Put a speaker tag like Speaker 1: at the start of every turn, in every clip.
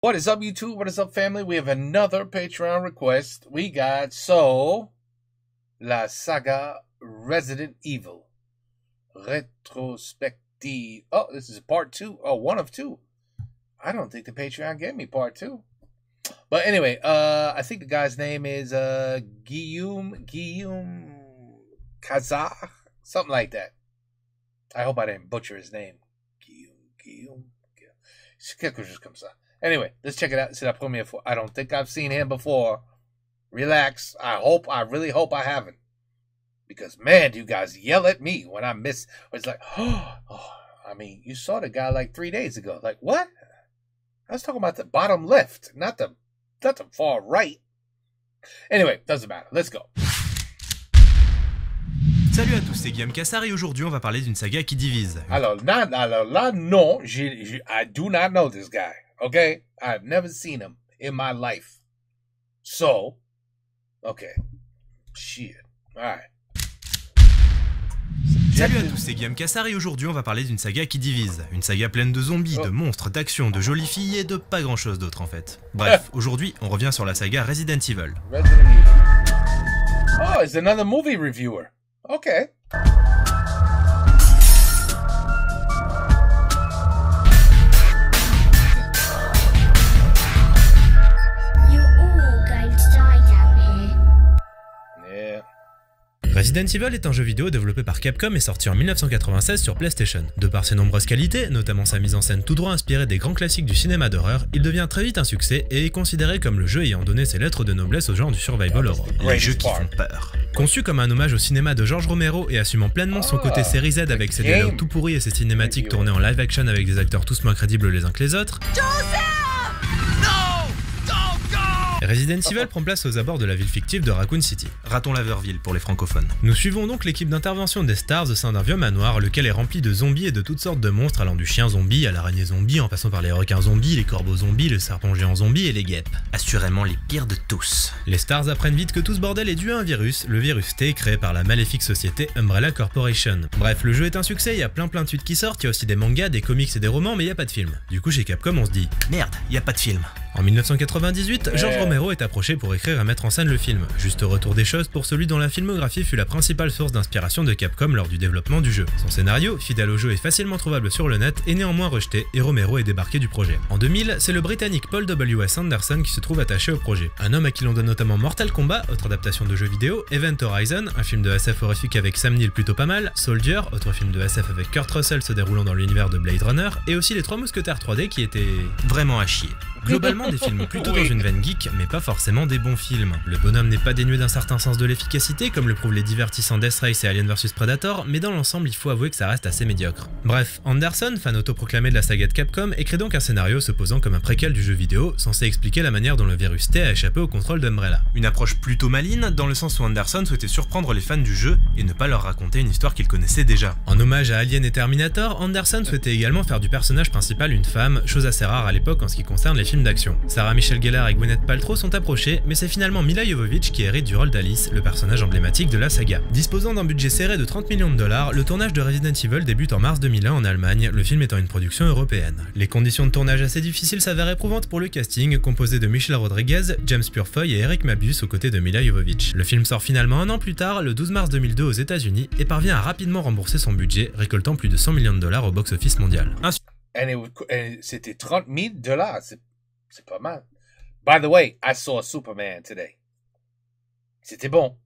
Speaker 1: What is up, YouTube? What is up, family? We have another Patreon request. We got, la saga Resident Evil Retrospective. Oh, this is part 2. Oh, 1 of 2. I don't think the Patreon gave me part 2. But anyway, I think the guy's name is Guillaume Kazar, something like that. I hope I didn't butcher his name. Guillaume. Quelque chose comme ça. Anyway, let's check it out. C'est la première fois. I don't think I've seen him before. Relax. I really hope I haven't. Because, man, you guys yell at me when I miss. It's like, I mean, you saw the guy like 3 days ago. Like, what? I was talking about the bottom left, not the far right. Anyway, doesn't matter. Let's go.
Speaker 2: Salut à tous, c'est Guillaume Cassard et aujourd'hui on va parler d'une saga qui divise.
Speaker 1: Alors là, non, I do not know this guy, okay? I've never seen him in my life. So, okay. Shit. Alright.
Speaker 2: Salut à tous, c'est Guillaume Cassard et aujourd'hui on va parler d'une saga qui divise. Une saga pleine de zombies, de monstres, d'action, de jolies filles et de pas grand chose d'autre en fait. Bref, aujourd'hui on revient sur la saga Resident Evil.
Speaker 1: Oh, it's another movie reviewer. Okay.
Speaker 2: Resident Evil est un jeu vidéo développé par Capcom et sorti en 1996 sur PlayStation. De par ses nombreuses qualités, notamment sa mise en scène tout droit inspirée des grands classiques du cinéma d'horreur, il devient très vite un succès et est considéré comme le jeu ayant donné ses lettres de noblesse au genre du survival horror. Les jeux qui font peur. Conçu comme un hommage au cinéma de George Romero et assumant pleinement son côté série Z avec ses dialogues tout pourris et ses cinématiques tournées en live action avec des acteurs tous moins crédibles les uns que les autres, Resident Evil prend place aux abords de la ville fictive de Raccoon City, Raton Laverville pour les francophones. Nous suivons donc l'équipe d'intervention des Stars au sein d'un vieux manoir, lequel est rempli de zombies et de toutes sortes de monstres allant du chien zombie à l'araignée zombie en passant par les requins zombies, les corbeaux zombies, le serpent géant zombie et les guêpes. Assurément les pires de tous. Les Stars apprennent vite que tout ce bordel est dû à un virus, le virus T créé par la maléfique société Umbrella Corporation. Bref, le jeu est un succès, il y a plein de suites qui sortent, il y a aussi des mangas, des comics et des romans, mais il y a pas de film. Du coup chez Capcom on se dit merde, il y a pas de film. En 1998, George Romero est approché pour écrire et mettre en scène le film. Juste retour des choses pour celui dont la filmographie fut la principale source d'inspiration de Capcom lors du développement du jeu. Son scénario, fidèle au jeu et facilement trouvable sur le net, est néanmoins rejeté et Romero est débarqué du projet. En 2000, c'est le Britannique Paul W.S. Anderson qui se trouve attaché au projet. Un homme à qui l'on donne notamment Mortal Kombat, autre adaptation de jeu vidéo, Event Horizon, un film de SF horrifique avec Sam Neill plutôt pas mal, Soldier, autre film de SF avec Kurt Russell se déroulant dans l'univers de Blade Runner, et aussi Les Trois Mousquetaires 3D qui étaient vraiment à chier. Globalement des films plutôt dans une veine geek, mais pas forcément des bons films. Le bonhomme n'est pas dénué d'un certain sens de l'efficacité, comme le prouvent les divertissants Death Race et Alien vs Predator, mais dans l'ensemble il faut avouer que ça reste assez médiocre. Bref, Anderson, fan autoproclamé de la saga de Capcom, écrit donc un scénario se posant comme un préquel du jeu vidéo, censé expliquer la manière dont le virus T a échappé au contrôle d'Umbrella. Une approche plutôt maligne, dans le sens où Anderson souhaitait surprendre les fans du jeu et ne pas leur raconter une histoire qu'ils connaissaient déjà. En hommage à Alien et Terminator, Anderson souhaitait également faire du personnage principal une femme, chose assez rare à l'époque en ce qui concerne les films d'action. Sarah Michelle Gellar et Gwyneth Paltrow sont approchés, mais c'est finalement Milla Jovovich qui hérite du rôle d'Alice, le personnage emblématique de la saga. Disposant d'un budget serré de 30 millions de dollars, le tournage de Resident Evil débute en mars 2001 en Allemagne, le film étant une production européenne. Les conditions de tournage assez difficiles s'avèrent éprouvantes pour le casting, composé de Michelle Rodriguez, James Purefoy et Eric Mabius aux côtés de Milla Jovovich. Le film sort finalement un an plus tard, le 12 mars 2002 aux États-Unis, et parvient à rapidement rembourser son budget, récoltant plus de 100 millions de dollars au box-office mondial.
Speaker 1: C'était 30 000 dollars, c'est pas mal. By the way, I saw Superman today. C'était bon.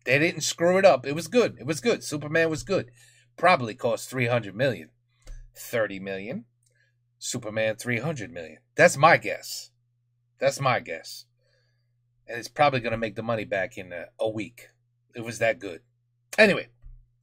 Speaker 1: They didn't screw it up. It was good. Superman was good. Probably cost 300 million. 30 million. Superman 300 million. That's my guess. And it's probably going to make the money back in a week. It was that good. Anyway,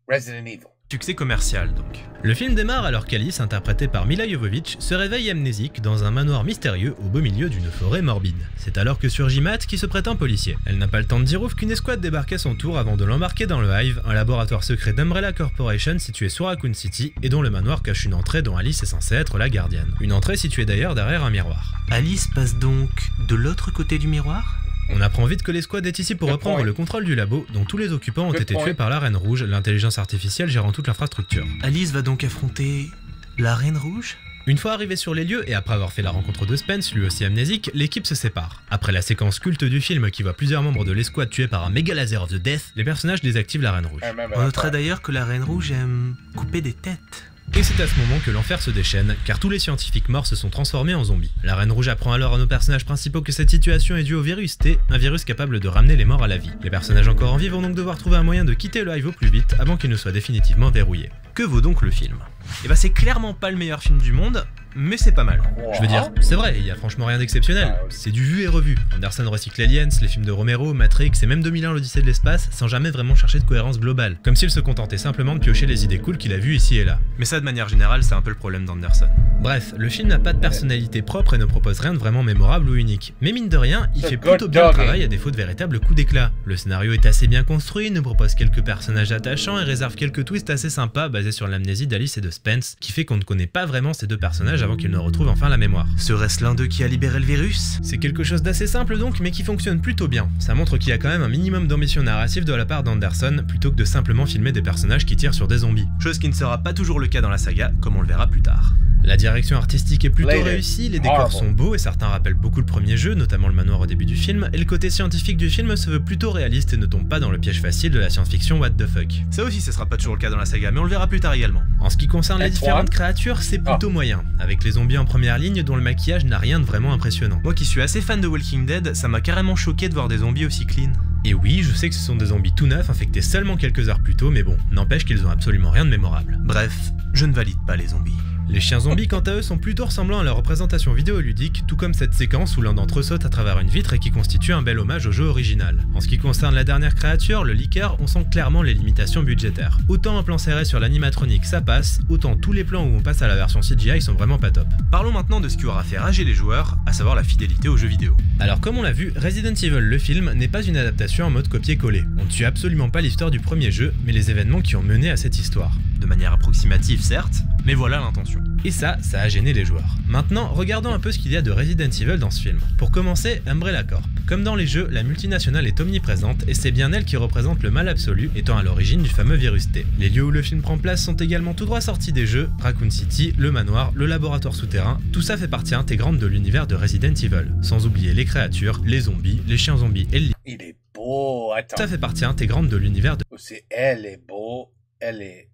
Speaker 1: Resident Evil.
Speaker 2: Succès commercial donc. Le film démarre alors qu'Alice, interprétée par Milla Jovovich, se réveille amnésique dans un manoir mystérieux au beau milieu d'une forêt morbide. C'est alors que surgit Matt qui se prétend policier. Elle n'a pas le temps de dire ouf qu'une escouade débarque à son tour avant de l'embarquer dans le Hive, un laboratoire secret d'Umbrella Corporation situé sur Raccoon City et dont le manoir cache une entrée dont Alice est censée être la gardienne. Une entrée située d'ailleurs derrière un miroir. Alice passe donc de l'autre côté du miroir ? On apprend vite que l'escouade est ici pour reprendre le contrôle du labo, dont tous les occupants ont été tués par la Reine Rouge, l'intelligence artificielle gérant toute l'infrastructure. Alice va donc affronter la Reine Rouge ? Une fois arrivé sur les lieux et après avoir fait la rencontre de Spence, lui aussi amnésique, l'équipe se sépare. Après la séquence culte du film qui voit plusieurs membres de l'escouade tués par un méga laser of the death, les personnages désactivent la Reine Rouge. On notera d'ailleurs que la Reine Rouge aime couper des têtes. Et c'est à ce moment que l'enfer se déchaîne, car tous les scientifiques morts se sont transformés en zombies. La Reine Rouge apprend alors à nos personnages principaux que cette situation est due au virus T, un virus capable de ramener les morts à la vie. Les personnages encore en vie vont donc devoir trouver un moyen de quitter le hive au plus vite avant qu'il ne soit définitivement verrouillé. Que vaut donc le film? Et bah c'est clairement pas le meilleur film du monde, mais c'est pas mal. Je veux dire, c'est vrai, il y a franchement rien d'exceptionnel. C'est du vu et revu. Anderson recycle Aliens, les films de Romero, Matrix et même 2001 l'Odyssée de l'espace sans jamais vraiment chercher de cohérence globale. Comme s'il se contentait simplement de piocher les idées cool qu'il a vues ici et là. Mais ça de manière générale, c'est un peu le problème d'Anderson. Bref, le film n'a pas de personnalité propre et ne propose rien de vraiment mémorable ou unique. Mais mine de rien, il fait plutôt bien le travail à défaut de véritables coups d'éclat. Le scénario est assez bien construit, nous propose quelques personnages attachants et réserve quelques twists assez sympas basés sur l'amnésie d'Alice et de Spence, qui fait qu'on ne connaît pas vraiment ces deux personnages avant qu'ils ne retrouvent enfin la mémoire. Serait-ce l'un d'eux qui a libéré le virus? C'est quelque chose d'assez simple donc, mais qui fonctionne plutôt bien. Ça montre qu'il y a quand même un minimum d'ambition narrative de la part d'Anderson, plutôt que de simplement filmer des personnages qui tirent sur des zombies. Chose qui ne sera pas toujours le cas dans la saga, comme on le verra plus tard. La direction artistique est plutôt réussie, les décors sont beaux et certains rappellent beaucoup le premier jeu, notamment le manoir au début du film, et le côté scientifique du film se veut plutôt réaliste et ne tombe pas dans le piège facile de la science-fiction what the fuck. Ça aussi ce sera pas toujours le cas dans la saga, mais on le verra plus tard également. En ce qui concerne les différentes créatures, c'est plutôt moyen, avec les zombies en première ligne dont le maquillage n'a rien de vraiment impressionnant. Moi qui suis assez fan de Walking Dead, ça m'a carrément choqué de voir des zombies aussi clean. Et oui, je sais que ce sont des zombies tout neufs infectés seulement quelques heures plus tôt, mais bon, n'empêche qu'ils ont absolument rien de mémorable. Bref, je ne valide pas les zombies. Les chiens zombies quant à eux sont plutôt ressemblants à leur représentation vidéoludique, tout comme cette séquence où l'un d'entre eux saute à travers une vitre et qui constitue un bel hommage au jeu original. En ce qui concerne la dernière créature, le liqueur, on sent clairement les limitations budgétaires. Autant un plan serré sur l'animatronique ça passe, autant tous les plans où on passe à la version CGI sont vraiment pas top. Parlons maintenant de ce qui aura fait rager les joueurs, à savoir la fidélité aux jeux vidéo. Alors comme on l'a vu, Resident Evil le film n'est pas une adaptation en mode copier-coller. On ne suit absolument pas l'histoire du premier jeu, mais les événements qui ont mené à cette histoire. De manière approximative certes, mais voilà l'intention. Et ça a gêné les joueurs. Maintenant, regardons un peu ce qu'il y a de Resident Evil dans ce film. Pour commencer, Umbrella Corp. Comme dans les jeux, la multinationale est omniprésente et c'est bien elle qui représente le mal absolu, étant à l'origine du fameux virus T. Les lieux où le film prend place sont également tout droit sortis des jeux, Raccoon City, le manoir, le laboratoire souterrain, tout ça fait partie intégrante de l'univers de Resident Evil. Sans oublier les créatures, les zombies, les chiens zombies et le...
Speaker 1: Il est beau, attends.
Speaker 2: Ça fait partie intégrante de l'univers de...
Speaker 1: C'est elle est beau, elle est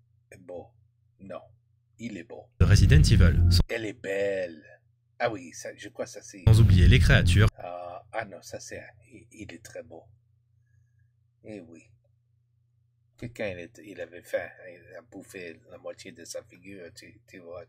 Speaker 1: beau. Non, il est beau.
Speaker 2: De Resident Evil.
Speaker 1: Elle est belle. Ah oui, ça, je crois que ça c'est...
Speaker 2: Sans oublier les créatures.
Speaker 1: Ah non, ça c'est... Il est très beau. Eh oui. Quelqu'un, il avait faim. Il a bouffé la moitié de sa figure, tu vois.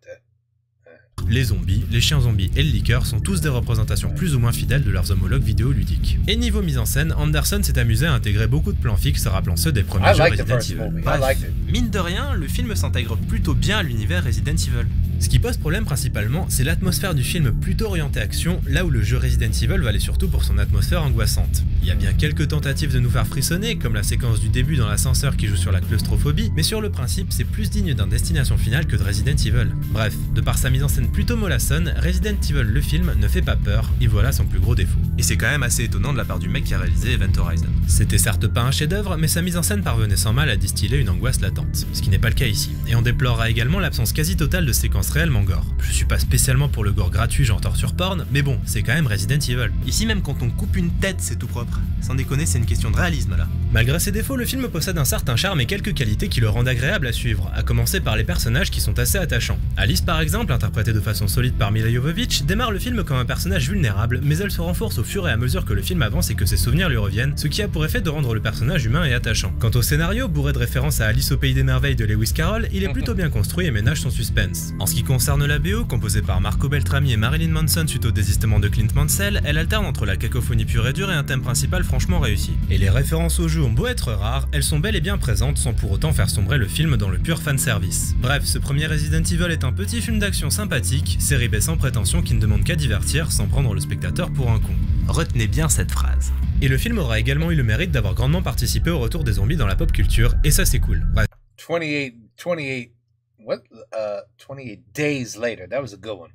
Speaker 2: Les zombies, les chiens zombies et le liqueur sont tous des représentations plus ou moins fidèles de leurs homologues vidéoludiques. Et niveau mise en scène, Anderson s'est amusé à intégrer beaucoup de plans fixes rappelant ceux des premiers jeux Resident Evil. Bref, mine de rien, le film s'intègre plutôt bien à l'univers Resident Evil. Ce qui pose problème principalement, c'est l'atmosphère du film plutôt orientée action, là où le jeu Resident Evil valait surtout pour son atmosphère angoissante. Il y a bien quelques tentatives de nous faire frissonner, comme la séquence du début dans l'ascenseur qui joue sur la claustrophobie, mais sur le principe, c'est plus digne d'un Destination Finale que de Resident Evil. Bref, de par sa mise en scène plutôt mollassonne, Resident Evil le film ne fait pas peur, et voilà son plus gros défaut. Et c'est quand même assez étonnant de la part du mec qui a réalisé Event Horizon. C'était certes pas un chef-d'œuvre, mais sa mise en scène parvenait sans mal à distiller une angoisse latente, ce qui n'est pas le cas ici. Et on déplorera également l'absence quasi totale de séquences réellement gore. Je suis pas spécialement pour le gore gratuit genre torture porn, mais bon, c'est quand même Resident Evil. Ici même quand on coupe une tête, c'est tout propre. Sans déconner, c'est une question de réalisme là. Malgré ses défauts, le film possède un certain charme et quelques qualités qui le rendent agréable à suivre, à commencer par les personnages qui sont assez attachants. Alice par exemple, interprétée de façon solide par Milla Jovovich, démarre le film comme un personnage vulnérable, mais elle se renforce au fur et à mesure que le film avance et que ses souvenirs lui reviennent, ce qui a pour effet de rendre le personnage humain et attachant. Quant au scénario, bourré de références à Alice au Pays des Merveilles de Lewis Carroll, il est plutôt bien construit et ménage son suspense. En ce qui concerne la BO, composée par Marco Beltrami et Marilyn Manson suite au désistement de Clint Mansell, elle alterne entre la cacophonie pure et dure et un thème principal franchement réussi. Et les références au jeu ont beau être rares, elles sont bel et bien présentes sans pour autant faire sombrer le film dans le pur fanservice. Bref, ce premier Resident Evil est un petit film d'action sympathique, série B sans prétention qui ne demande qu'à divertir sans prendre le spectateur pour un con. Retenez bien cette phrase. Et le film aura également eu le mérite d'avoir grandement participé au retour des zombies dans la pop culture, et ça c'est cool. Bref.
Speaker 1: 28 days later, that was a good one.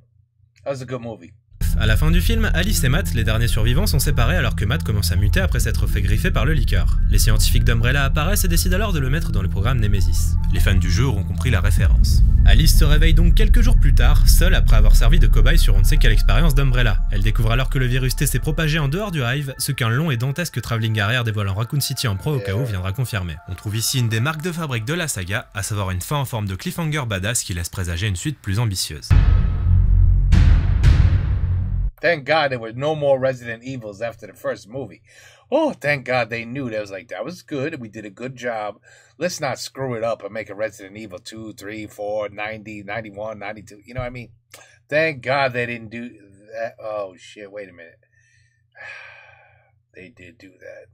Speaker 1: That was a good movie.
Speaker 2: À la fin du film, Alice et Matt, les derniers survivants, sont séparés alors que Matt commence à muter après s'être fait griffer par le liqueur. Les scientifiques d'Umbrella apparaissent et décident alors de le mettre dans le programme Nemesis. Les fans du jeu auront compris la référence. Alice se réveille donc quelques jours plus tard, seule après avoir servi de cobaye sur on ne sait quelle expérience d'Umbrella. Elle découvre alors que le virus T s'est propagé en dehors du Hive, ce qu'un long et dantesque travelling arrière dévoilant Raccoon City en proie au chaos viendra confirmer. On trouve ici une des marques de fabrique de la saga, à savoir une fin en forme de cliffhanger badass qui laisse présager une suite plus ambitieuse.
Speaker 1: Thank God there were no more Resident Evils after the first movie. Oh, thank God they knew. That was like, that was good. We did a good job. Let's not screw it up and make a Resident Evil 2, 3, 4, 90, 91, 92. You know what I mean? Thank God they didn't do that. Oh, shit. Wait a minute. They did do that.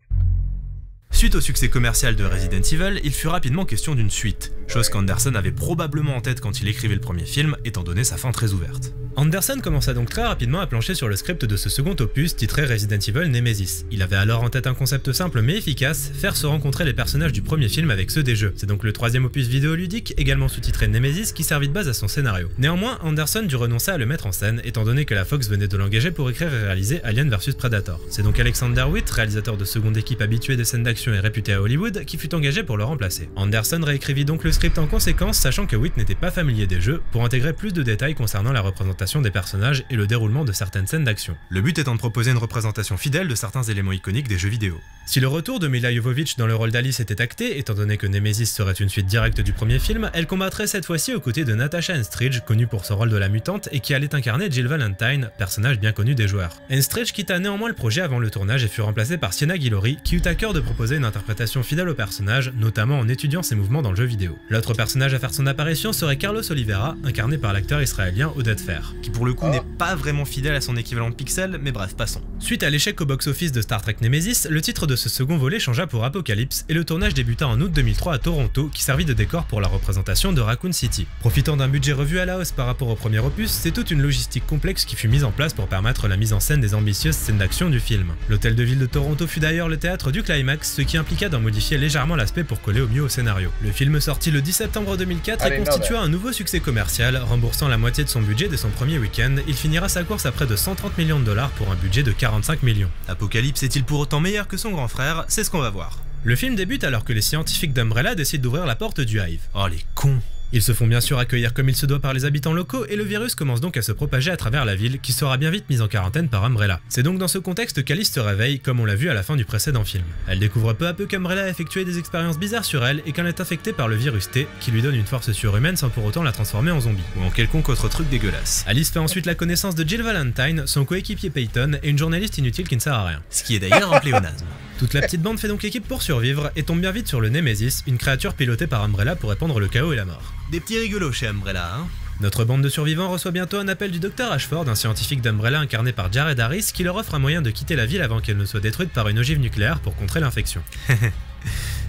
Speaker 2: Suite au succès commercial de Resident Evil, il fut rapidement question d'une suite, chose qu'Anderson avait probablement en tête quand il écrivait le premier film, étant donné sa fin très ouverte. Anderson commença donc très rapidement à plancher sur le script de ce second opus titré Resident Evil Nemesis. Il avait alors en tête un concept simple mais efficace, faire se rencontrer les personnages du premier film avec ceux des jeux. C'est donc le troisième opus vidéoludique, également sous-titré Nemesis, qui servit de base à son scénario. Néanmoins, Anderson dut renoncer à le mettre en scène, étant donné que la Fox venait de l'engager pour écrire et réaliser Alien vs Predator. C'est donc Alexander Witt, réalisateur de seconde équipe habitué des scènes d'action et réputé à Hollywood, qui fut engagé pour le remplacer. Anderson réécrivit donc le script en conséquence, sachant que Witt n'était pas familier des jeux, pour intégrer plus de détails concernant la représentation des personnages et le déroulement de certaines scènes d'action. Le but étant de proposer une représentation fidèle de certains éléments iconiques des jeux vidéo. Si le retour de Milla Jovovich dans le rôle d'Alice était acté, étant donné que Nemesis serait une suite directe du premier film, elle combattrait cette fois-ci aux côtés de Natasha Henstridge, connue pour son rôle de la mutante et qui allait incarner Jill Valentine, personnage bien connu des joueurs. Henstridge quitta néanmoins le projet avant le tournage et fut remplacée par Sienna Guillory, qui eut à cœur de proposer une interprétation fidèle au personnage, notamment en étudiant ses mouvements dans le jeu vidéo. L'autre personnage à faire son apparition serait Carlos Oliveira, incarné par l'acteur israélien Oded Fehr, qui pour le coup n'est pas vraiment fidèle à son équivalent de Pixel, mais bref, passons. Suite à l'échec au box-office de Star Trek Nemesis, le titre de ce second volet changea pour Apocalypse et le tournage débuta en août 2003 à Toronto, qui servit de décor pour la représentation de Raccoon City. Profitant d'un budget revu à la hausse par rapport au premier opus, c'est toute une logistique complexe qui fut mise en place pour permettre la mise en scène des ambitieuses scènes d'action du film. L'hôtel de ville de Toronto fut d'ailleurs le théâtre du climax, ce qui impliqua d'en modifier légèrement l'aspect pour coller au mieux au scénario. Le film sorti le 10 septembre 2004 et constitua un nouveau succès commercial, remboursant la moitié de son budget dès son premier week-end. Il finira sa course à près de 130 millions de dollars pour un budget de 45 millions. Apocalypse est-il pour autant meilleur que son grand frère? C'est ce qu'on va voir. Le film débute alors que les scientifiques d'Umbrella décident d'ouvrir la porte du Hive. Oh les cons! Ils se font bien sûr accueillir comme il se doit par les habitants locaux et le virus commence donc à se propager à travers la ville qui sera bien vite mise en quarantaine par Umbrella. C'est donc dans ce contexte qu'Alice se réveille comme on l'a vu à la fin du précédent film. Elle découvre peu à peu qu'Umbrella a effectué des expériences bizarres sur elle et qu'elle est infectée par le virus T qui lui donne une force surhumaine sans pour autant la transformer en zombie ou en quelconque autre truc dégueulasse. Alice fait ensuite la connaissance de Jill Valentine, son coéquipier Peyton et une journaliste inutile qui ne sert à rien. Ce qui est d'ailleurs un pléonasme. Toute la petite bande fait donc équipe pour survivre et tombe bien vite sur le Nemesis, une créature pilotée par Umbrella pour répandre le chaos et la mort. Des petits rigolos chez Umbrella, hein. Notre bande de survivants reçoit bientôt un appel du Dr Ashford, un scientifique d'Umbrella incarné par Jared Harris, qui leur offre un moyen de quitter la ville avant qu'elle ne soit détruite par une ogive nucléaire pour contrer l'infection.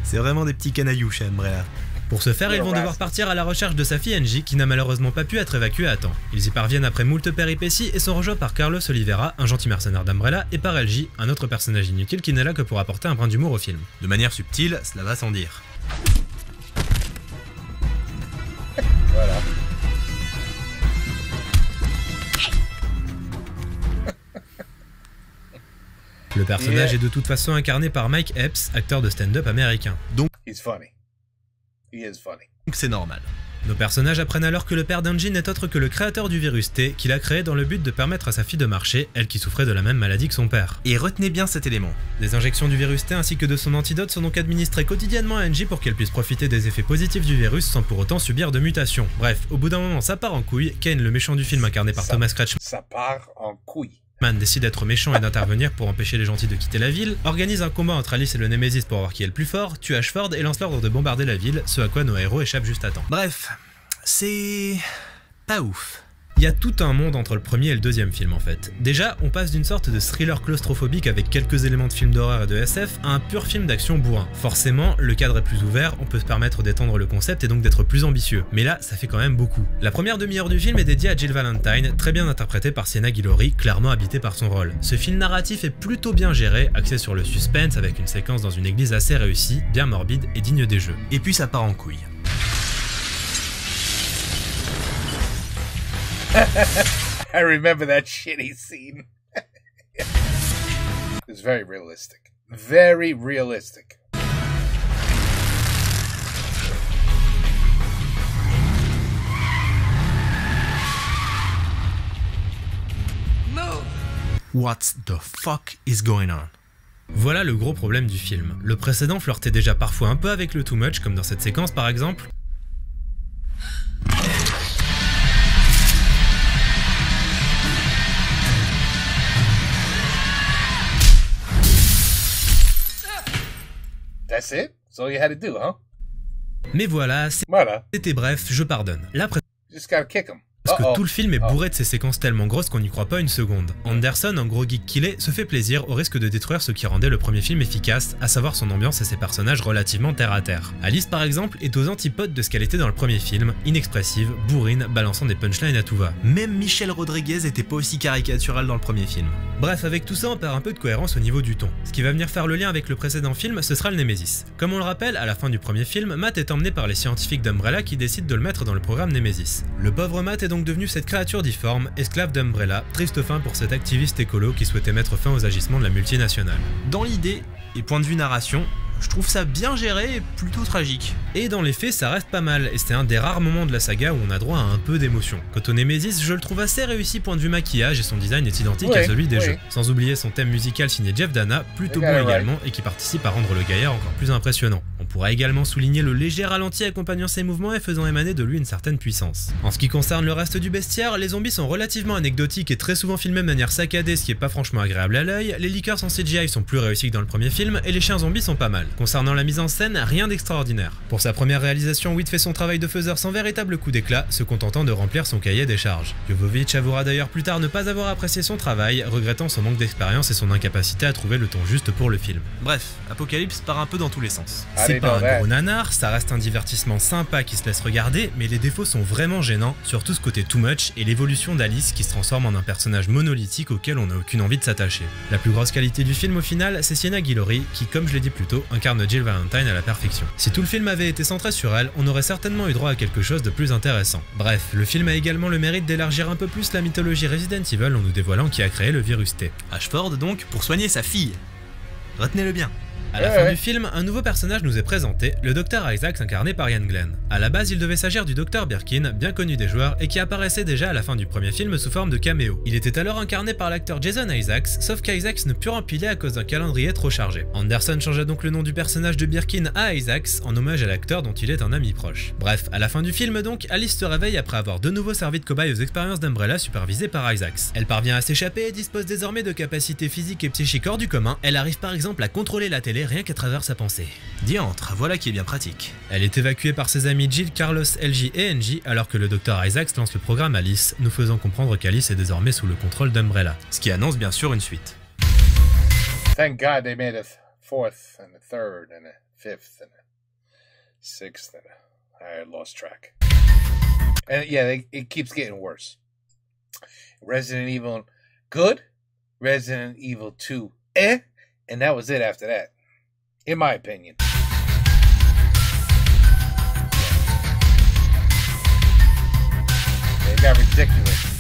Speaker 2: C'est vraiment des petits canailloux chez Umbrella. Pour ce faire, ils vont devoir partir à la recherche de sa fille Angie, qui n'a malheureusement pas pu être évacuée à temps. Ils y parviennent après moult péripéties et sont rejoints par Carlos Oliveira, un gentil mercenaire d'Umbrella, et par LG, un autre personnage inutile qui n'est là que pour apporter un brin d'humour au film. De manière subtile, cela va sans dire.
Speaker 1: Voilà.
Speaker 2: Le personnage est de toute façon incarné par Mike Epps, acteur de stand-up américain. Donc
Speaker 1: He's funny. He is funny.
Speaker 2: C'est normal. Nos personnages apprennent alors que le père d'Angie n'est autre que le créateur du virus T, qu'il a créé dans le but de permettre à sa fille de marcher, elle qui souffrait de la même maladie que son père. Et retenez bien cet élément. Des injections du virus T ainsi que de son antidote sont donc administrées quotidiennement à Angie pour qu'elle puisse profiter des effets positifs du virus sans pour autant subir de mutations. Bref, au bout d'un moment ça part en couille, Kane, le méchant du film incarné par Thomas Kretschmann,
Speaker 1: Ça part en couille.
Speaker 2: décide d'être méchant et d'intervenir pour empêcher les gentils de quitter la ville, organise un combat entre Alice et le Nemesis pour voir qui est le plus fort, tue Ashford et lance l'ordre de bombarder la ville, ce à quoi nos héros échappent juste à temps. Bref, c'est pas ouf. Il y a tout un monde entre le premier et le deuxième film en fait. Déjà, on passe d'une sorte de thriller claustrophobique avec quelques éléments de film d'horreur et de SF à un pur film d'action bourrin. Forcément, le cadre est plus ouvert, on peut se permettre d'étendre le concept et donc d'être plus ambitieux. Mais là, ça fait quand même beaucoup. La première demi-heure du film est dédiée à Jill Valentine, très bien interprétée par Sienna Guillory, clairement habitée par son rôle. Ce film narratif est plutôt bien géré, axé sur le suspense avec une séquence dans une église assez réussie, bien morbide et digne des jeux. Et puis ça part en couille.
Speaker 1: I remember that shitty scene. It was very realistic. Very realistic.
Speaker 2: What the fuck is going on? Voilà le gros problème du film. Le précédent flirtait déjà parfois un peu avec le too much, comme dans cette séquence par exemple.
Speaker 1: That's it? That's all you had to do, huh?
Speaker 2: Mais voilà,
Speaker 1: Voilà.
Speaker 2: c'était bref, je pardonne. Là,
Speaker 1: Just gotta kick him.
Speaker 2: parce que tout le film est bourré de ces séquences tellement grosses qu'on n'y croit pas une seconde. Anderson, un gros geek qu'il est, se fait plaisir au risque de détruire ce qui rendait le premier film efficace, à savoir son ambiance et ses personnages relativement terre à terre. Alice par exemple est aux antipodes de ce qu'elle était dans le premier film, inexpressive, bourrine, balançant des punchlines à tout va. Même Michelle Rodriguez était pas aussi caricaturale dans le premier film. Bref, avec tout ça on perd un peu de cohérence au niveau du ton. Ce qui va venir faire le lien avec le précédent film, ce sera le Nemesis. Comme on le rappelle, à la fin du premier film, Matt est emmené par les scientifiques d'Umbrella qui décident de le mettre dans le programme Nemesis. Le pauvre Matt est donc devenu cette créature difforme, esclave d'Umbrella, triste fin pour cet activiste écolo qui souhaitait mettre fin aux agissements de la multinationale. Dans l'idée, et point de vue narration, je trouve ça bien géré et plutôt tragique. Et dans les faits, ça reste pas mal, et c'est un des rares moments de la saga où on a droit à un peu d'émotion. Quant au Nemesis, je le trouve assez réussi point de vue maquillage et son design est identique à celui des jeux. Sans oublier son thème musical signé Jeff Dana, plutôt bon également et qui participe à rendre le gaillard encore plus impressionnant. On pourra également souligner le léger ralenti accompagnant ses mouvements et faisant émaner de lui une certaine puissance. En ce qui concerne le reste du bestiaire, les zombies sont relativement anecdotiques et très souvent filmés de manière saccadée, ce qui est pas franchement agréable à l'œil, les liqueurs en CGI sont plus réussis que dans le premier film et les chiens zombies sont pas mal. Concernant la mise en scène, rien d'extraordinaire. Pour sa première réalisation, Witt fait son travail de faiseur sans véritable coup d'éclat, se contentant de remplir son cahier des charges. Jovovich avouera d'ailleurs plus tard ne pas avoir apprécié son travail, regrettant son manque d'expérience et son incapacité à trouver le ton juste pour le film. Bref, Apocalypse part un peu dans tous les sens. C'est pas un gros nanar, ça reste un divertissement sympa qui se laisse regarder, mais les défauts sont vraiment gênants, surtout ce côté too much et l'évolution d'Alice qui se transforme en un personnage monolithique auquel on n'a aucune envie de s'attacher. La plus grosse qualité du film au final, c'est Sienna Guillory qui, comme je l'ai dit plus tôt, incarne Jill Valentine à la perfection. Si tout le film avait été centré sur elle, on aurait certainement eu droit à quelque chose de plus intéressant. Bref, le film a également le mérite d'élargir un peu plus la mythologie Resident Evil en nous dévoilant qui a créé le virus T. Ashford donc, pour soigner sa fille. Retenez-le bien. À la fin du film, un nouveau personnage nous est présenté, le Dr Isaacs incarné par Ian Glenn. A la base, il devait s'agir du Dr Birkin, bien connu des joueurs et qui apparaissait déjà à la fin du premier film sous forme de caméo. Il était alors incarné par l'acteur Jason Isaacs, sauf qu'Isaacs ne put empiler à cause d'un calendrier trop chargé. Anderson changea donc le nom du personnage de Birkin à Isaacs en hommage à l'acteur dont il est un ami proche. Bref, à la fin du film donc, Alice se réveille après avoir de nouveau servi de cobaye aux expériences d'Umbrella supervisées par Isaacs. Elle parvient à s'échapper et dispose désormais de capacités physiques et psychiques hors du commun. Elle arrive par exemple à contrôler la télé rien qu'à travers sa pensée. Diantre, voilà qui est bien pratique. Elle est évacuée par ses amis Jill, Carlos, LJ et NJ alors que le Dr Isaacs lance le programme Alice, nous faisant comprendre qu'Alice est désormais sous le contrôle d'Umbrella. Ce qui annonce bien sûr une suite.
Speaker 1: Thank God they made a fourth and a third and a fifth and a sixth and I lost track. And yeah, it keeps getting worse. Resident Evil good, Resident Evil 2 and that was it after that. In my opinion. It got ridiculous.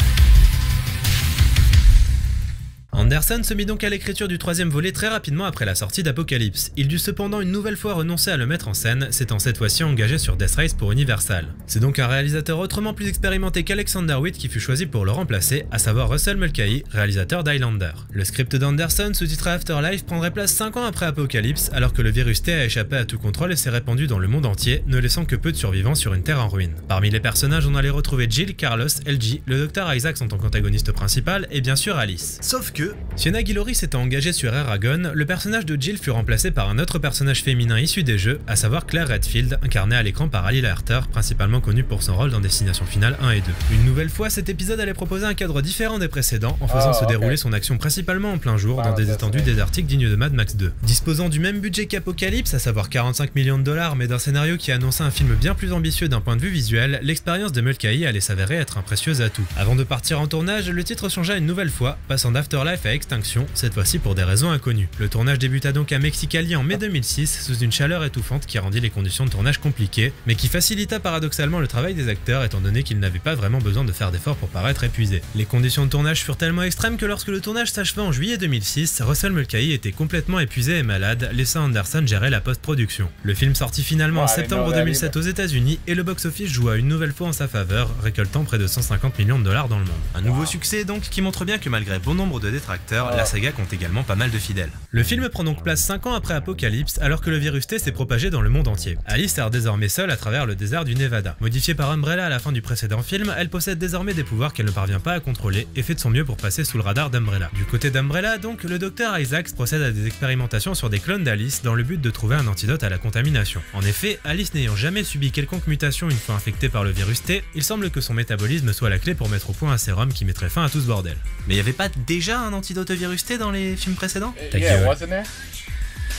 Speaker 2: Anderson se mit donc à l'écriture du troisième volet très rapidement après la sortie d'Apocalypse. Il dut cependant une nouvelle fois renoncer à le mettre en scène, s'étant cette fois-ci engagé sur Death Race pour Universal. C'est donc un réalisateur autrement plus expérimenté qu'Alexander Witt qui fut choisi pour le remplacer, à savoir Russell Mulcahy, réalisateur d'Highlander. Le script d'Anderson, sous-titré Afterlife, prendrait place 5 ans après Apocalypse, alors que le virus T a échappé à tout contrôle et s'est répandu dans le monde entier, ne laissant que peu de survivants sur une terre en ruine. Parmi les personnages, on allait retrouver Jill, Carlos, LJ, le Dr Isaacs en tant qu'antagoniste principal, et bien sûr Alice. Sauf que Sienna Guillory s'étant engagée sur Eragon, le personnage de Jill fut remplacé par un autre personnage féminin issu des jeux, à savoir Claire Redfield, incarnée à l'écran par Ali Larter, principalement connue pour son rôle dans Destination Finale 1 et 2. Une nouvelle fois, cet épisode allait proposer un cadre différent des précédents, en faisant se dérouler son action principalement en plein jour, dans des étendues désertiques dignes de Mad Max 2. Disposant du même budget qu'Apocalypse, à savoir 45 millions de dollars, mais d'un scénario qui annonçait un film bien plus ambitieux d'un point de vue visuel, l'expérience de Mulcahy allait s'avérer être un précieux atout. Avant de partir en tournage, le titre changea une nouvelle fois, passant d'Afterlife à l'extinction, cette fois-ci pour des raisons inconnues. Le tournage débuta donc à Mexicali en mai 2006 sous une chaleur étouffante qui rendit les conditions de tournage compliquées, mais qui facilita paradoxalement le travail des acteurs étant donné qu'ils n'avaient pas vraiment besoin de faire d'efforts pour paraître épuisés. Les conditions de tournage furent tellement extrêmes que lorsque le tournage s'acheva en juillet 2006, Russell Mulcahy était complètement épuisé et malade, laissant Anderson gérer la post-production. Le film sortit finalement en septembre 2007 aux États-Unis et le box-office joua une nouvelle fois en sa faveur, récoltant près de 150 millions de dollars dans le monde. Un nouveau succès donc qui montre bien que malgré bon nombre de détracteurs, la saga compte également pas mal de fidèles. Le film prend donc place 5 ans après Apocalypse, alors que le virus T s'est propagé dans le monde entier. Alice erre désormais seule à travers le désert du Nevada. Modifiée par Umbrella à la fin du précédent film, elle possède désormais des pouvoirs qu'elle ne parvient pas à contrôler et fait de son mieux pour passer sous le radar d'Umbrella. Du côté d'Umbrella donc, le docteur Isaacs procède à des expérimentations sur des clones d'Alice dans le but de trouver un antidote à la contamination. En effet, Alice n'ayant jamais subi quelconque mutation une fois infectée par le virus T, il semble que son métabolisme soit la clé pour mettre au point un sérum qui mettrait fin à tout ce bordel. Mais y avait pas déjà un antidote au virus T dans les films précédents?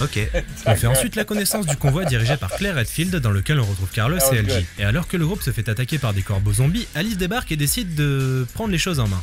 Speaker 2: Ok. On fait ensuite la connaissance du convoi dirigé par Claire Redfield dans lequel on retrouve Carlos et LG. Et alors que le groupe se fait attaquer par des corbeaux zombies, Alice débarque et décide de prendre les choses en main.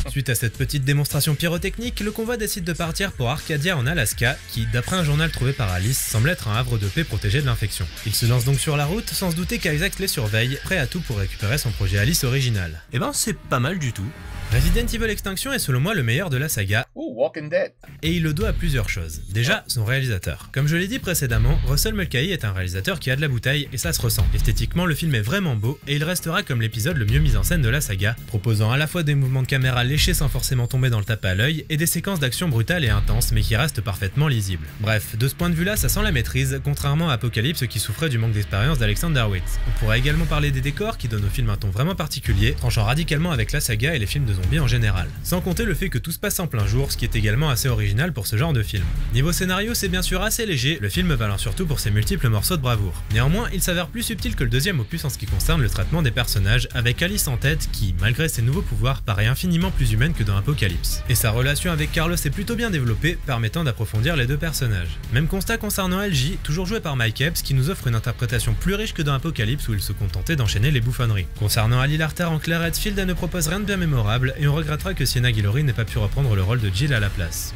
Speaker 2: Suite à cette petite démonstration pyrotechnique, le convoi décide de partir pour Arcadia en Alaska, qui, d'après un journal trouvé par Alice, semble être un havre de paix protégé de l'infection. Il se lance donc sur la route, sans se douter qu'Isaac les surveille, prêt à tout pour récupérer son projet Alice original. Et ben c'est pas mal du tout. Resident Evil Extinction est selon moi le meilleur de la saga,
Speaker 1: Walking Dead.
Speaker 2: Et il le doit à plusieurs choses. Déjà, son réalisateur. Comme je l'ai dit précédemment, Russell Mulcahy est un réalisateur qui a de la bouteille et ça se ressent. Esthétiquement, le film est vraiment beau et il restera comme l'épisode le mieux mis en scène de la saga, proposant à la fois des mouvements de caméra léchés sans forcément tomber dans le tape à l'œil et des séquences d'action brutales et intenses mais qui restent parfaitement lisibles. Bref, de ce point de vue-là, ça sent la maîtrise, contrairement à Apocalypse qui souffrait du manque d'expérience d'Alexander Witt. On pourrait également parler des décors qui donnent au film un ton vraiment particulier, tranchant radicalement avec la saga et les films de zombies en général. Sans compter le fait que tout se passe en plein jour, ce qui est également assez original pour ce genre de film. Niveau scénario, c'est bien sûr assez léger, le film valant surtout pour ses multiples morceaux de bravoure. Néanmoins, il s'avère plus subtil que le deuxième opus en ce qui concerne le traitement des personnages, avec Alice en tête qui, malgré ses nouveaux pouvoirs, paraît infiniment plus humaine que dans Apocalypse. Et sa relation avec Carlos est plutôt bien développée, permettant d'approfondir les deux personnages. Même constat concernant LJ, toujours joué par Mike Epps, qui nous offre une interprétation plus riche que dans Apocalypse où il se contentait d'enchaîner les bouffonneries. Concernant Ali Larter en Claire Redfield, elle ne propose rien de bien mémorable, et on regrettera que Sienna Guillory n'ait pas pu reprendre le rôle de Jill à la place.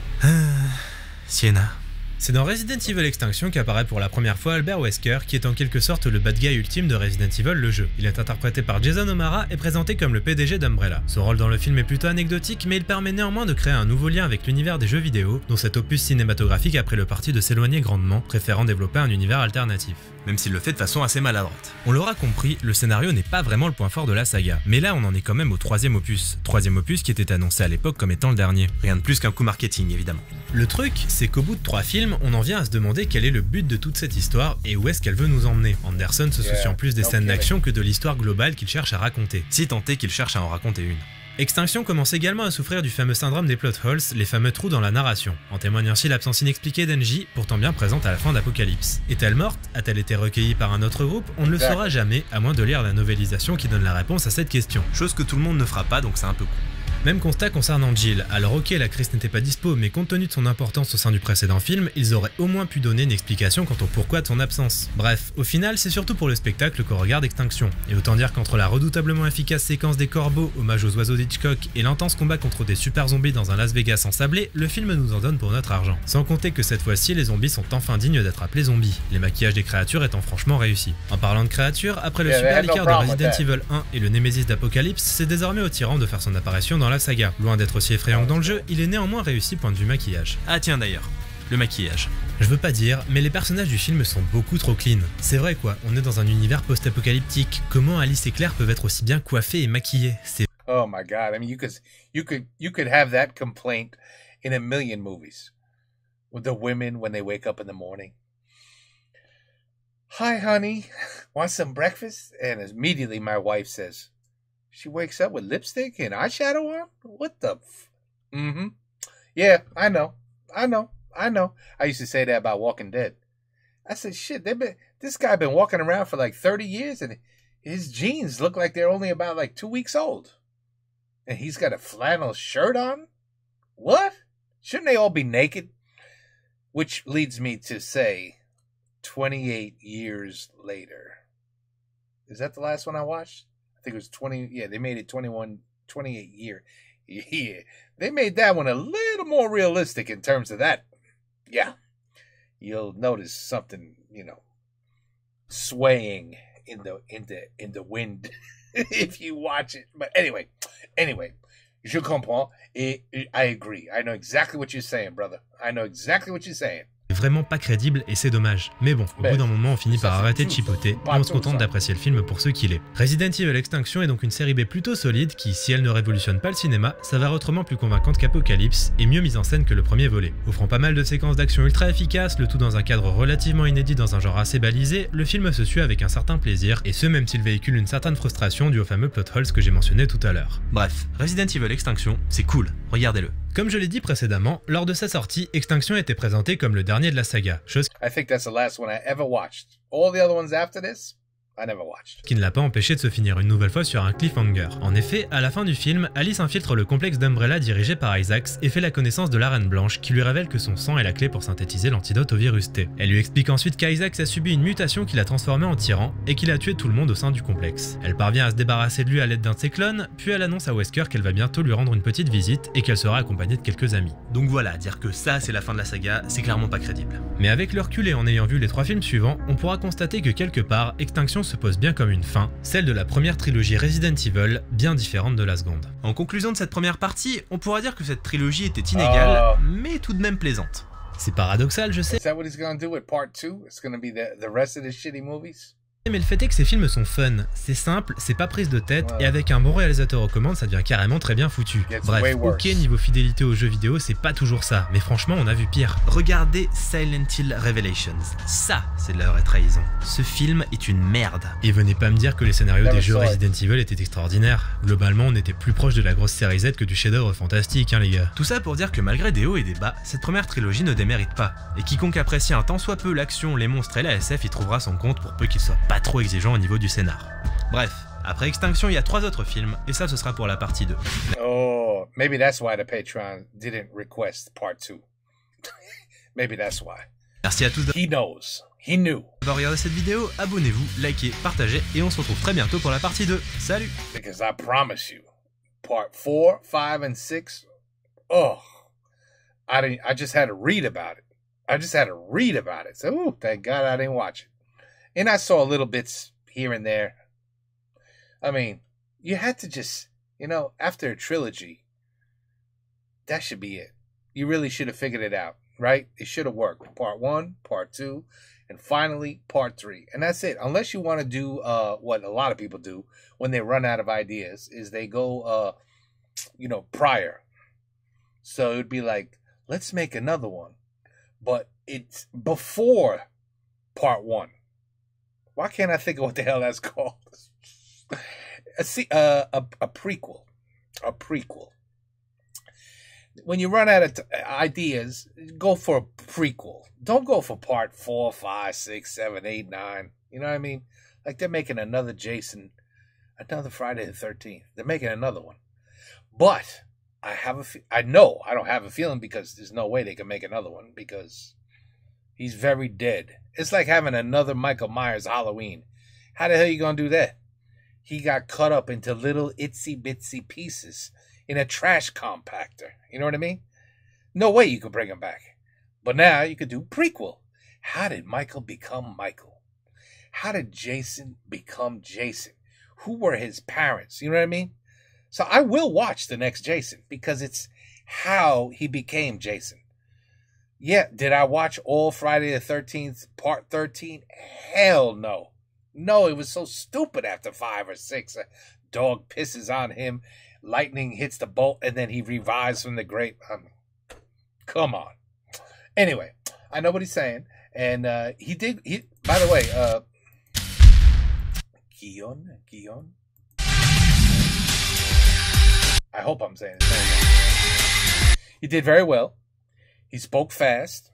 Speaker 2: Sienna. C'est dans Resident Evil Extinction qu'apparaît pour la première fois Albert Wesker, qui est en quelque sorte le bad guy ultime de Resident Evil le jeu. Il est interprété par Jason O'Mara et présenté comme le PDG d'Umbrella. Son rôle dans le film est plutôt anecdotique, mais il permet néanmoins de créer un nouveau lien avec l'univers des jeux vidéo, dont cet opus cinématographique a pris le parti de s'éloigner grandement, préférant développer un univers alternatif. Même s'il le fait de façon assez maladroite. On l'aura compris, le scénario n'est pas vraiment le point fort de la saga, mais là on en est quand même au troisième opus qui était annoncé à l'époque comme étant le dernier. Rien de plus qu'un coup marketing évidemment. Le truc, c'est qu'au bout de 3 films, on en vient à se demander quel est le but de toute cette histoire et où est-ce qu'elle veut nous emmener. Anderson se soucie en plus des scènes d'action que de l'histoire globale qu'il cherche à raconter, si tant est qu'il cherche à en raconter une. Extinction commence également à souffrir du fameux syndrome des plot holes, les fameux trous dans la narration. En témoigne ainsi l'absence inexpliquée d'Angie, pourtant bien présente à la fin d'Apocalypse. Est-elle morte? A-t-elle été recueillie par un autre groupe? On ne le saura jamais, à moins de lire la novélisation qui donne la réponse à cette question. Chose que tout le monde ne fera pas, donc c'est un peu con. Même constat concernant Jill. Alors ok, l'actrice n'était pas dispo, mais compte tenu de son importance au sein du précédent film, ils auraient au moins pu donner une explication quant au pourquoi de son absence. Bref, au final, c'est surtout pour le spectacle qu'on regarde Extinction. Et autant dire qu'entre la redoutablement efficace séquence des corbeaux, hommage aux oiseaux d'Hitchcock, et l'intense combat contre des super zombies dans un Las Vegas ensablé, le film nous en donne pour notre argent. Sans compter que cette fois-ci, les zombies sont enfin dignes d'être appelés zombies, les maquillages des créatures étant franchement réussis. En parlant de créatures, après le super liqueur de Resident Evil 1 et le Nemesis d'Apocalypse, c'est désormais au tyran de faire son apparition dans la saga. Loin d'être aussi effrayant que dans le jeu, il est néanmoins réussi point de vue maquillage. Ah tiens d'ailleurs, le maquillage. Je veux pas dire, mais les personnages du film sont beaucoup trop clean. C'est vrai quoi, on est dans un univers post-apocalyptique. Comment Alice et Claire peuvent être aussi bien coiffées et maquillées? C'est...
Speaker 1: Oh my god, I mean you could have that complaint in a million movies. With the women when they wake up in the morning. Hi honey, want some breakfast? And immediately my wife says, she wakes up with lipstick and eyeshadow on? What the Yeah, I know. I used to say that about Walking Dead. I said, shit, this guy been walking around for like 30 years and his jeans look like they're only about like 2 weeks old. And he's got a flannel shirt on? What? Shouldn't they all be naked? Which leads me to say, 28 years later. Is that the last one I watched? I think it was 20. Yeah, they made it 28 year. Yeah, they made that one a little more realistic in terms of that. Yeah, you'll notice something, swaying in the wind if you watch it. But anyway, je comprends. I agree. I know exactly what you're saying, brother. I know exactly what you're saying.
Speaker 2: Vraiment pas crédible et c'est dommage. Mais bon, au bout d'un moment on finit par arrêter de chipoter et on se contente d'apprécier le film pour ce qu'il est. Resident Evil Extinction est donc une série B plutôt solide qui, si elle ne révolutionne pas le cinéma, s'avère autrement plus convaincante qu'Apocalypse et mieux mise en scène que le premier volet. Offrant pas mal de séquences d'action ultra efficaces, le tout dans un cadre relativement inédit dans un genre assez balisé, le film se suit avec un certain plaisir, et ce même s'il véhicule une certaine frustration due au fameux plot holes que j'ai mentionné tout à l'heure. Bref, Resident Evil Extinction, c'est cool, regardez-le. Comme je l'ai dit précédemment, lors de sa sortie, Extinction était présenté comme le dernier de la saga, chose
Speaker 1: I think that's the last one I ever watched. All the other ones after this, I never watched.
Speaker 2: Qui ne l'a pas empêché de se finir une nouvelle fois sur un cliffhanger. En effet, à la fin du film, Alice infiltre le complexe d'Umbrella dirigé par Isaacs et fait la connaissance de la Reine Blanche qui lui révèle que son sang est la clé pour synthétiser l'antidote au virus T. Elle lui explique ensuite qu'Isaacs a subi une mutation qui l'a transformé en tyran et qu'il a tué tout le monde au sein du complexe. Elle parvient à se débarrasser de lui à l'aide d'un de ses clones, puis elle annonce à Wesker qu'elle va bientôt lui rendre une petite visite et qu'elle sera accompagnée de quelques amis. Donc voilà, dire que ça c'est la fin de la saga, c'est clairement pas crédible. Mais avec le recul et en ayant vu les 3 films suivants, on pourra constater que quelque part, Extinction se pose bien comme une fin, celle de la première trilogie Resident Evil, bien différente de la seconde. En conclusion de cette première partie, on pourra dire que cette trilogie était inégale, mais tout de même plaisante. C'est paradoxal, je sais.
Speaker 1: Is that what he's gonna do with part 2? It's gonna be the rest of the shitty movies?
Speaker 2: Mais le fait est que ces films sont fun, c'est simple, c'est pas prise de tête, et avec un bon réalisateur aux commandes, ça devient carrément très bien foutu. Bref, ok, niveau fidélité aux jeux vidéo, c'est pas toujours ça, mais franchement, on a vu pire. Regardez Silent Hill Revelations, ça, c'est de la vraie trahison. Ce film est une merde. Et venez pas me dire que les scénarios des jeux Resident Evil étaient extraordinaires. Globalement, on était plus proche de la grosse série Z que du chef-d'œuvre fantastique, hein les gars. Tout ça pour dire que malgré des hauts et des bas, cette première trilogie ne démérite pas. Et quiconque apprécie un tant soit peu l'action, les monstres et la SF y trouvera son compte pour peu qu'il soit pas trop exigeant au niveau du scénar. Bref, après Extinction, il y a 3 autres films, et ça ce sera pour la partie 2.
Speaker 1: Oh, maybe that's why the Patreon didn't request part 2. Maybe that's why.
Speaker 2: Merci à tous
Speaker 1: He knows. He knew.
Speaker 2: d'avoir regardé cette vidéo, abonnez-vous, likez, partagez, et on se retrouve très bientôt pour la partie 2. Salut!
Speaker 1: Because I promise you, part 4, 5, and 6, oh, I just had to read about it. So, ooh, thank God I didn't watch it. And I saw little bits here and there. I mean, you had to just, after a trilogy, that should be it. You really should have figured it out, right? It should have worked. Part 1, part 2, and finally part 3. And that's it. Unless you want to do what a lot of people do when they run out of ideas, is they go, prior. So it would be like, let's make another one. But it's before part 1. Why can't I think of what the hell that's called? A prequel. A prequel. When you run out of ideas, go for a prequel. Don't go for part 4, 5, 6, 7, 8, 9. You know what I mean? Like they're making another Jason, another Friday the 13th. They're making another one. But I don't have a feeling because there's no way they can make another one because he's very dead. It's like having another Michael Myers Halloween. How the hell are you going to do that? He got cut up into little itsy bitsy pieces in a trash compactor. You know what I mean? No way you could bring him back. But now you could do prequel. How did Michael become Michael? How did Jason become Jason? Who were his parents? You know what I mean? So I will watch the next Jason because it's how he became Jason. Yeah, did I watch all Friday the 13th, part 13? Hell no. No, it was so stupid after 5 or 6. A dog pisses on him, lightning hits the bolt, and then he revives from the grave. Come on. Anyway, I know what he's saying. And by the way, Guion? I hope I'm saying his name right. He did very well. He spoke fast.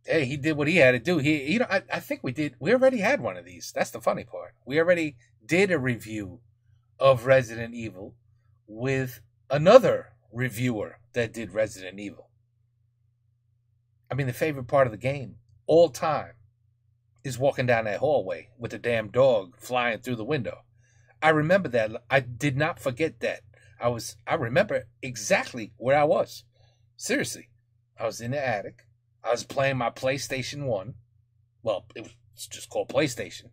Speaker 1: Hey, he did what he had to do. I think we already had one of these. That's the funny part. We already did a review of Resident Evil with another reviewer that did Resident Evil. I mean, the favorite part of the game, all time, is walking down that hallway with the damn dog flying through the window. I remember that. I did not forget that. I remember exactly where I was. Seriously. I was in the attic. I was playing my PlayStation 1. Well, it was just called PlayStation.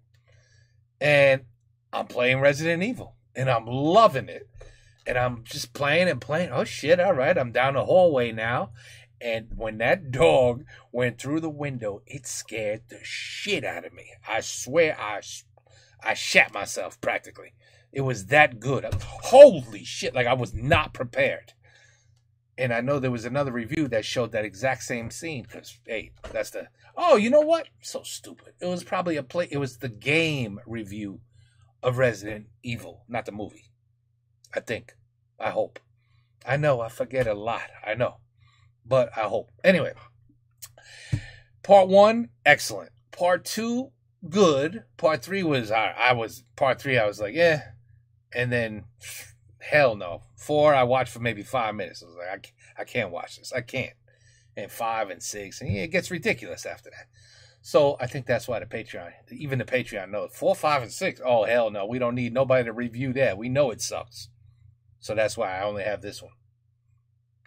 Speaker 1: And I'm playing Resident Evil. And I'm loving it. And I'm just playing and playing. Oh, shit, all right. I'm down the hallway now. And when that dog went through the window, it scared the shit out of me. I swear I shat myself practically. It was that good. Holy shit, like I was not prepared. And I know there was another review that showed that exact same scene because, hey, that's the... Oh, you know what? So stupid. It was probably it was the game review of Resident Evil, not the movie. I think. I hope. I know, I forget a lot. I know. But I hope. Anyway. Part 1, excellent. Part 2, good. Part 3 was... Part 3, I was like, yeah. And then... Hell no. 4, I watched for maybe 5 minutes. I was like, I can't watch this. I can't. And 5 and 6. And it gets ridiculous after that. So I think that's why even the Patreon knows. 4, 5, and 6. Oh, hell no. We don't need nobody to review that. We know it sucks. So that's why I only have this one.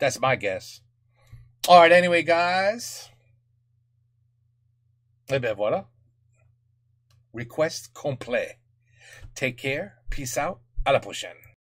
Speaker 1: That's my guess. All right, anyway, guys. Et bien voilà. Request complet. Take care. Peace out. À la prochaine.